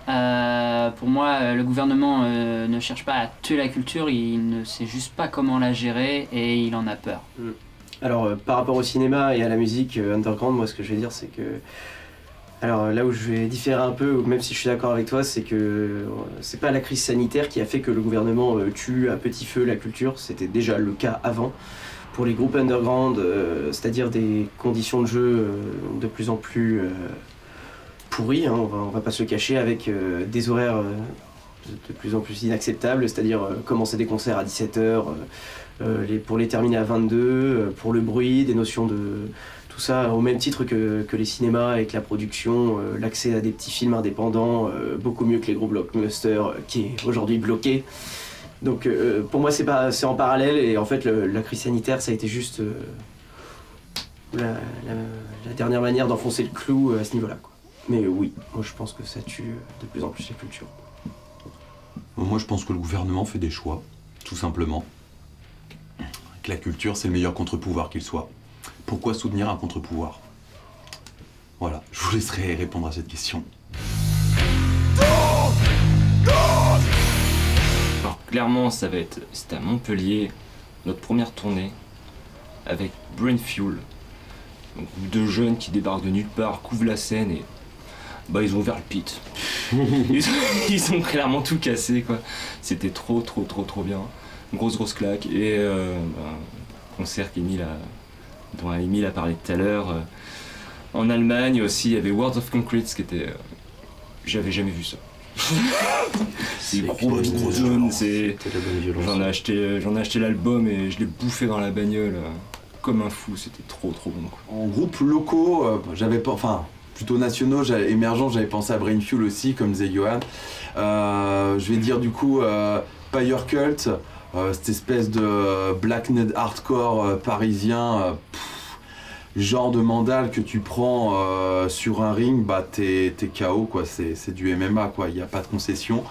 pour moi le gouvernement ne cherche pas à tuer la culture, il ne sait juste pas comment la gérer et il en a peur. Alors par rapport au cinéma et à la musique underground, moi ce que je vais dire c'est que... Alors là où je vais différer un peu, même si je suis d'accord avec toi, c'est que c'est pas la crise sanitaire qui a fait que le gouvernement tue à petit feu la culture, c'était déjà le cas avant. Pour les groupes underground, c'est-à-dire des conditions de jeu de plus en plus pourries, hein, on va pas se le cacher, avec des horaires de plus en plus inacceptables, c'est-à-dire commencer des concerts à 17h, pour les terminer à 22h, pour le bruit, des notions de... Tout ça au même titre que les cinémas avec la production, l'accès à des petits films indépendants, beaucoup mieux que les gros blockbusters qui est aujourd'hui bloqué. Donc pour moi c'est en parallèle et en fait la crise sanitaire ça a été juste la dernière manière d'enfoncer le clou à ce niveau-là, quoi. Mais oui, moi je pense que ça tue de plus en plus la culture. Moi, je pense que le gouvernement fait des choix, tout simplement. Que la culture, c'est le meilleur contre-pouvoir qu'il soit. Pourquoi soutenir un contre-pouvoir? Voilà, je vous laisserai répondre à cette question. Alors clairement, c'était à Montpellier, notre première tournée, avec Brain Fuel. Donc, deux jeunes qui débarquent de nulle part, couvrent la scène et ils ont ouvert le pit. ils ont clairement tout cassé, quoi. C'était trop bien. Une grosse claque. Et concert dont Emile a parlé tout à l'heure. En Allemagne aussi, il y avait World of Concrete, qui était... j'avais jamais vu ça. C'est gros zones, j'en ai acheté l'album et je l'ai bouffé dans la bagnole comme un fou, c'était trop bon, quoi. En groupes locaux, plutôt nationaux, émergents, j'avais pensé à Brain Fuel aussi, comme disait Johan. Je vais dire du coup Pyre Cult, cette espèce de blacknet hardcore parisien, genre de mandale que tu prends sur un ring, t'es KO, quoi. C'est du MMA, quoi. Il n'y a pas de concession.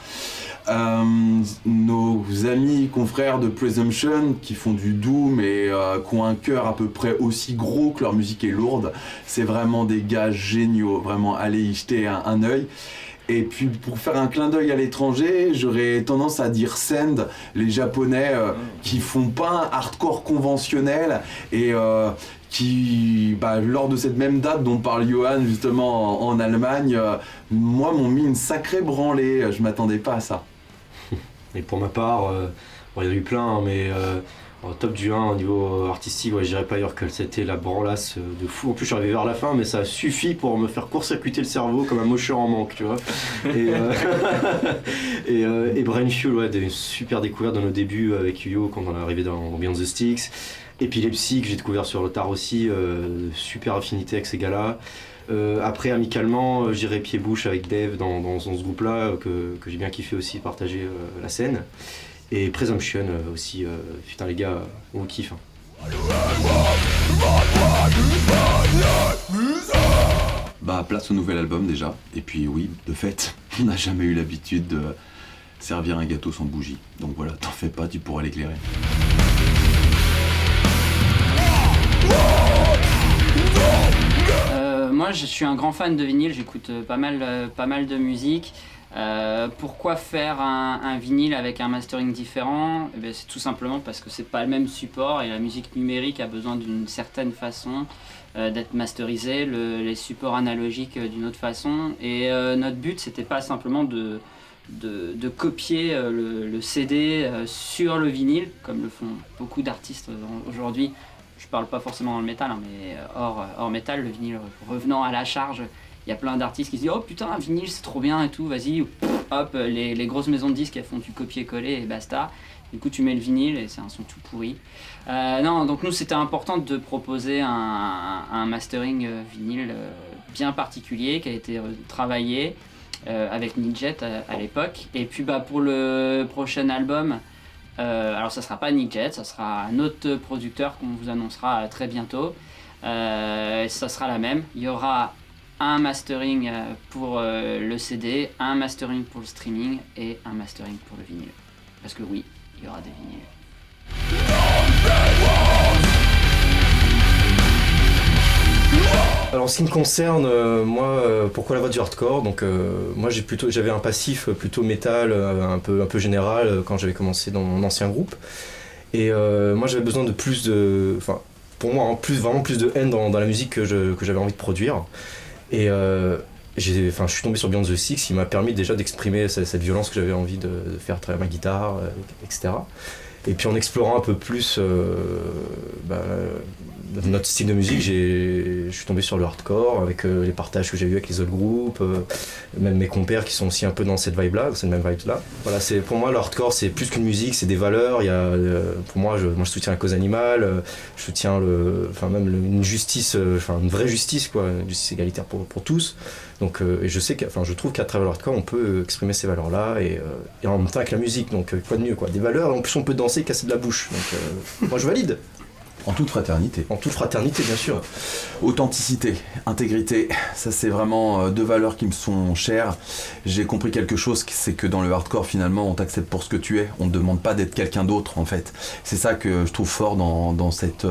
Nos amis confrères de Presumption qui font du doom et qui ont un cœur à peu près aussi gros que leur musique est lourde, c'est vraiment des gars géniaux. Vraiment, allez y jeter un œil. Et puis pour faire un clin d'œil à l'étranger, j'aurais tendance à dire Send, les japonais qui font pas un hardcore conventionnel et qui, lors de cette même date dont parle Johan justement en Allemagne, moi m'ont mis une sacrée branlée, je m'attendais pas à ça. Et pour ma part, il y en a eu plein, hein, mais au top du 1 au niveau artistique, je dirais Pyre Cult, c'était la branlasse de fou. En plus, je suis arrivé vers la fin, mais ça a suffi pour me faire court-circuiter le cerveau comme un mocheur en manque, tu vois. Et Brain Fuel, des super découvertes dans nos débuts avec Yo quand on est arrivé dans Beyond the Sticks. Epilepsy, que j'ai découvert sur le tard aussi, super affinité avec ces gars-là. Après, amicalement, je dirais Pied-Bouche avec Dave dans ce groupe-là, que j'ai bien kiffé aussi partager la scène. Et Presumption aussi, putain les gars, on vous kiffe. Place au nouvel album déjà. Et puis oui, de fait, on n'a jamais eu l'habitude de servir un gâteau sans bougie. Donc voilà, t'en fais pas, tu pourras l'éclairer. Moi, je suis un grand fan de vinyle, j'écoute pas mal de musique. Pourquoi faire un vinyle avec un mastering différent? C'est tout simplement parce que c'est pas le même support et la musique numérique a besoin d'une certaine façon d'être masterisée, les supports analogiques d'une autre façon. Et notre but, c'était pas simplement de copier le CD sur le vinyle, comme le font beaucoup d'artistes aujourd'hui. Je parle pas forcément dans le métal, mais hors métal, le vinyle revenant à la charge. Il y a plein d'artistes qui se disent « Oh putain, un vinyle c'est trop bien et tout, vas-y ». Hop, les grosses maisons de disques elles font du copier-coller et basta. Du coup tu mets le vinyle et c'est un son tout pourri. Donc nous c'était important de proposer un mastering vinyle bien particulier qui a été travaillé avec Nick Jet à l'époque. Et puis pour le prochain album, alors ça sera pas Nick Jet, ça sera un autre producteur qu'on vous annoncera très bientôt. Ça sera la même, il y aura un mastering pour le CD, un mastering pour le streaming et un mastering pour le vinyle. Parce que oui, il y aura des vinyles. Alors en ce qui me concerne, pourquoi la voix du hardcore? Donc moi j'avais un passif plutôt métal, un peu général quand j'avais commencé dans mon ancien groupe. Et moi j'avais besoin de vraiment plus de haine dans la musique que j'avais envie de produire. Et je suis tombé sur Beyond the Six, qui m'a permis déjà d'exprimer cette violence que j'avais envie de faire à travers ma guitare, etc. Et puis en explorant un peu plus notre style de musique, je suis tombé sur le hardcore avec les partages que j'ai eu avec les autres groupes, même mes compères qui sont aussi un peu dans cette vibe-là, dans cette même vibe-là. Voilà, pour moi le hardcore c'est plus qu'une musique, c'est des valeurs. Pour moi, je soutiens la cause animale, je soutiens une justice, une vraie justice, quoi, une justice égalitaire pour tous. Donc, et je trouve qu'à travers le hardcore on peut exprimer ces valeurs-là et en même temps avec la musique. Donc quoi de mieux, quoi, des valeurs. En plus on peut danser, casser de la bouche. Donc moi je valide. En toute fraternité. En toute fraternité, bien sûr. Authenticité, intégrité, ça c'est vraiment deux valeurs qui me sont chères. J'ai compris quelque chose, c'est que dans le hardcore finalement on t'accepte pour ce que tu es, on ne te demande pas d'être quelqu'un d'autre en fait. C'est ça que je trouve fort dans cette...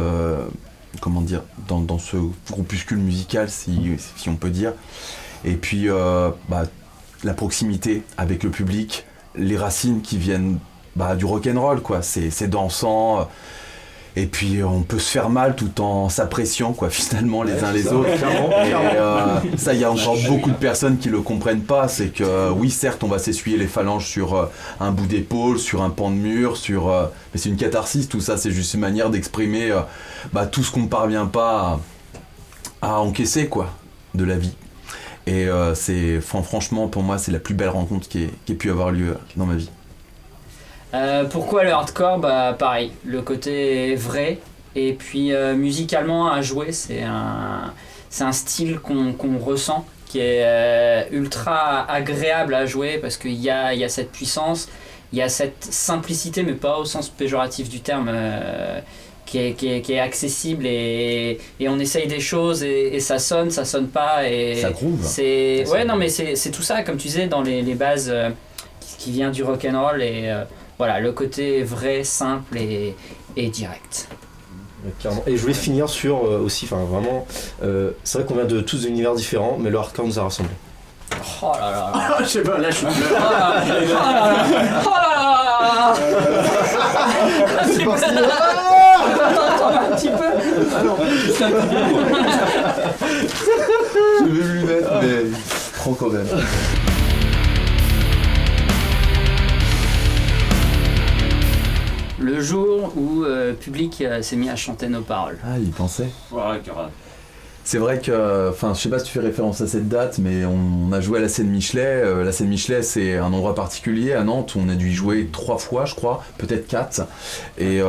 comment dire, dans ce groupuscule musical si on peut dire. Et puis la proximité avec le public, les racines qui viennent du rock'n'roll quoi, c'est dansant. Et puis on peut se faire mal tout en s'appréciant quoi finalement les uns les autres. Et ça il y a encore beaucoup de personnes qui le comprennent pas, c'est que oui certes on va s'essuyer les phalanges sur un bout d'épaule, sur un pan de mur, mais c'est une catharsis tout ça, c'est juste une manière d'exprimer tout ce qu'on ne parvient pas à encaisser quoi de la vie. Et franchement pour moi c'est la plus belle rencontre qui ait pu avoir lieu dans ma vie. Pourquoi le hardcore ? Pareil, le côté vrai, et puis musicalement à jouer, c'est un style qu'on ressent, qui est ultra agréable à jouer, parce qu'il y a cette puissance, il y a cette simplicité, mais pas au sens péjoratif du terme, qui est accessible, et on essaye des choses, et ça sonne pas, et ça groove. C'est tout ça, comme tu disais, dans les bases qui vient du rock'n'roll, et... voilà, le côté vrai, simple et direct. Clairement. Et je voulais finir sur aussi, vraiment, c'est vrai qu'on vient de tous univers différents, mais le hardcore nous a rassemblés. Oh là là là. Je sais pas, là je suis... C'est pas Attends un petit peu. Ah non, juste un petit peu. Je vais lui mettre, mais prends quand même. Le jour où le public s'est mis à chanter nos paroles. Ah, il pensait. Ouais, carrément. C'est vrai que, je sais pas si tu fais référence à cette date, mais on a joué à la scène Michelet. La scène Michelet, c'est un endroit particulier à Nantes où on a dû y jouer 3 fois, je crois, peut-être 4. Et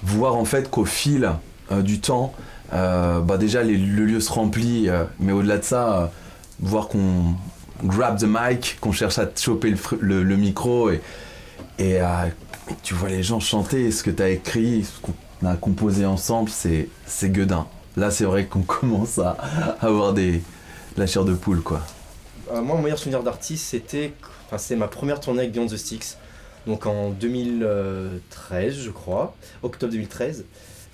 voir en fait qu'au fil du temps, déjà le lieu se remplit, mais au-delà de ça, voir qu'on grab the mic, qu'on cherche à choper le micro et tu vois les gens chanter ce que tu as écrit, ce qu'on a composé ensemble, c'est gueudin. Là, c'est vrai qu'on commence à avoir la chair de poule, quoi. Moi, mon meilleur souvenir d'artiste, c'est ma première tournée avec Beyond the Sticks, donc en 2013, je crois, octobre 2013.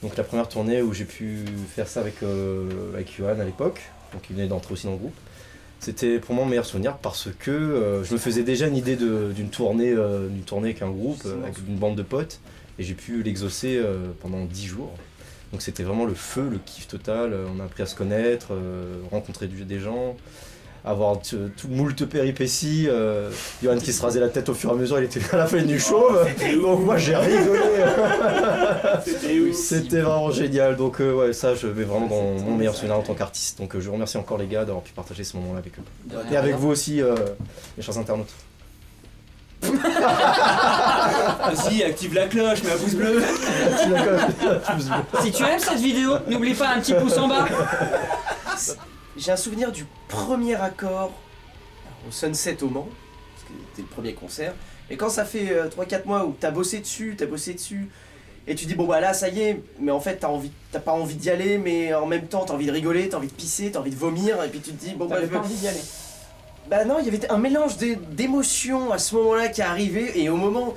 Donc la première tournée où j'ai pu faire ça avec Yohan à l'époque, donc il venait d'entrer aussi dans le groupe. C'était pour moi mon meilleur souvenir parce que je me faisais déjà une idée d'une tournée avec un groupe, avec une bande de potes, et j'ai pu l'exaucer pendant 10 jours. Donc c'était vraiment le feu, le kiff total, on a appris à se connaître, rencontrer des gens, avoir tout moult péripéties, Yohan qui se rasait la tête au fur et à mesure, il était à la fin du chauve, donc moi j'ai rigolé. C'était vraiment génial, donc ça je mets vraiment dans mon meilleur souvenir en tant qu'artiste, donc je remercie encore les gars d'avoir pu partager ce moment-là avec eux. Et avec vous aussi, les chers internautes. Vas-y, active la cloche, mets un pouce bleu. Si tu aimes cette vidéo, n'oublie pas un petit pouce en bas. J'ai un souvenir du premier accord au Sunset au Mans, parce que c'était le premier concert. Et quand ça fait 3-4 mois où t'as bossé dessus, et tu dis bon là ça y est, mais en fait t'as pas envie d'y aller, mais en même temps t'as envie de rigoler, t'as envie de pisser, t'as envie de vomir, et puis tu te dis bon T'avais pas envie d'y aller. Non, il y avait un mélange d'émotions à ce moment-là qui est arrivé, et au moment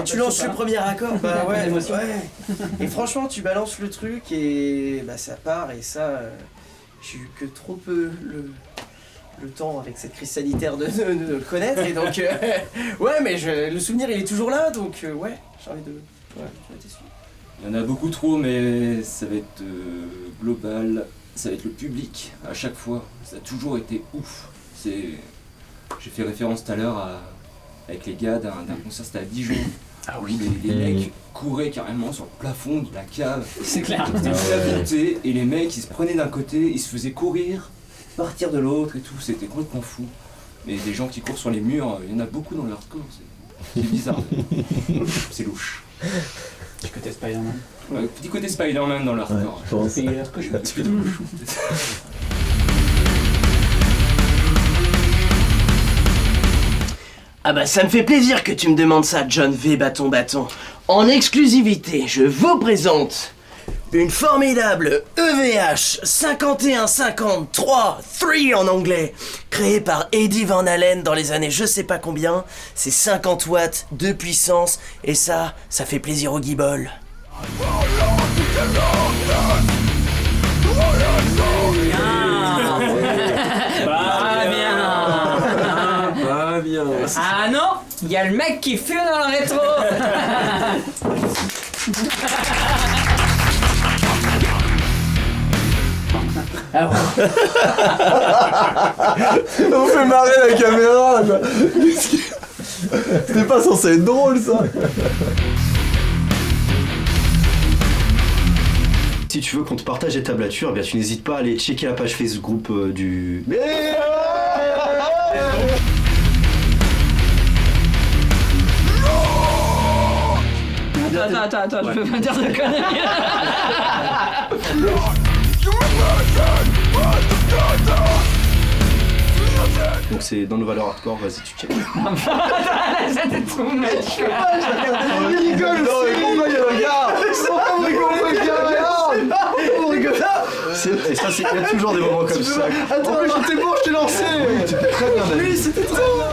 tu lances le premier accord, et franchement tu balances le truc et ça part, et ça j'ai eu que trop peu le temps avec cette crise sanitaire de le connaître, et donc mais le souvenir il est toujours là, donc j'ai envie de suivre. Il y en a beaucoup trop, mais ça va être global, ça va être le public à chaque fois, ça a toujours été ouf. J'ai fait référence tout à l'heure avec les gars d'un concert, c'était à Dijon. Ah oui, les mecs couraient carrément sur le plafond de la cave. C'est clair. C'était la montée, et les mecs ils se prenaient d'un côté, ils se faisaient courir, partir de l'autre et tout, c'était complètement fou. Mais des gens qui courent sur les murs, il y en a beaucoup dans le hardcore, c'est bizarre. C'est louche. Petit côté Spider-Man. Ouais, petit côté Spider-Man dans le hardcore. C'est que je suis louche. Ah ça me fait plaisir que tu me demandes ça, John V. Bâton. En exclusivité, je vous présente Une formidable EVH 5153 3 en anglais, créée par Eddie Van Halen dans les années je sais pas combien. C'est 50 watts de puissance et ça fait plaisir au guibole. Pas bien. Ah non, il y a le mec qui fume dans le rétro. On fait marrer la caméra quoi. C'était pas censé être drôle ça. Si tu veux qu'on te partage les tablatures, eh bien tu n'hésites pas à aller checker la page Facebook du... Attends, je peux pas dire de conneries. Donc c'est dans nos valeurs hardcore, vas-y tu check. C'était trop mec. Il rigole aussi. Pourquoi il regarde? Et ça c'est, il y a toujours des moments comme ça. Attends, mais j'étais bon, je t'ai lancé. Très bien David. Oui, c'était très bien.